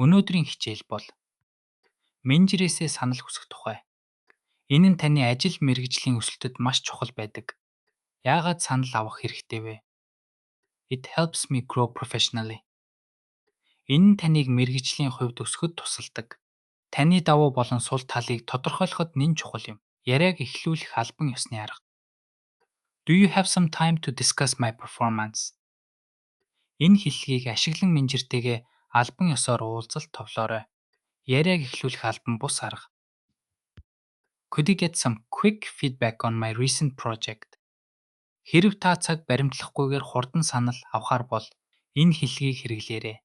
Өнөөдрийн хичээл бол менежерээсээ санал хүсэх тухай. Энэ нь таны ажил мэргэжлийн өсөлтөд маш чухал байдаг. Яагаад санал авах хэрэгтэй вэ? It helps me grow professionally. Энэ нь таныг мэргэжлийн хувьд өсөхөд тусалдаг. Таны давуу болон сул талыг тодорхойлоход нэн чухал юм. Яриаг эхлүүлэх албан ёсны арга. Do you have some time to discuss my performance? Энэ хэллэгийг ашиглан менежертэйгээ албан ёсоор уулзалт товлоорой. Яриаг эхлүүлэх албан бус арга. Could you get some quick feedback on my recent project? Хэрэв та цаг баримтлахгүйгээр хурдан санал авахар бол энэ хэллэгийг хэрэглээрэй.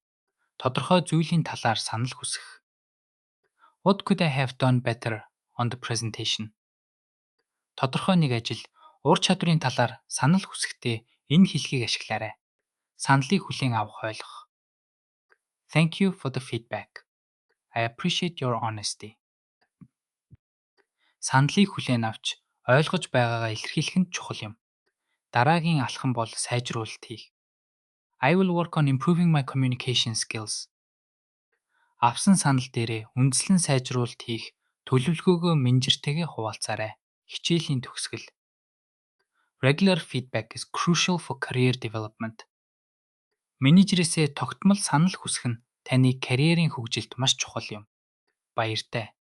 Тодорхой зүйлийн талаар санал хүсэх. What could I have done better on the presentation? Тодорхой нэг ажил, ур чадварын талаар санал хүсэхдээ энэ хэллэгийг ашиглаарай. Саналыг хүлээн авах ойлгох. Thank you for the feedback. I appreciate your honesty. Саналыг хүлээн авч ойлгож байгаагаа илэрхийлэх нь чухал юм. Дараагийн алхам бол сайжруулалт хийх. I will work on improving my communication skills. Авсан санал дээрээ үндслэн сайжруулалт хийх төлөвлөгөөгөө менежертэйгээ хуваалцаарай. Хичээлийн төгсгөл. Regular feedback is crucial for career development. Менежерээсээ тогтмол санал хүсэх нь таны карьерийн хөгжилд маш чухал юм. Баяртай.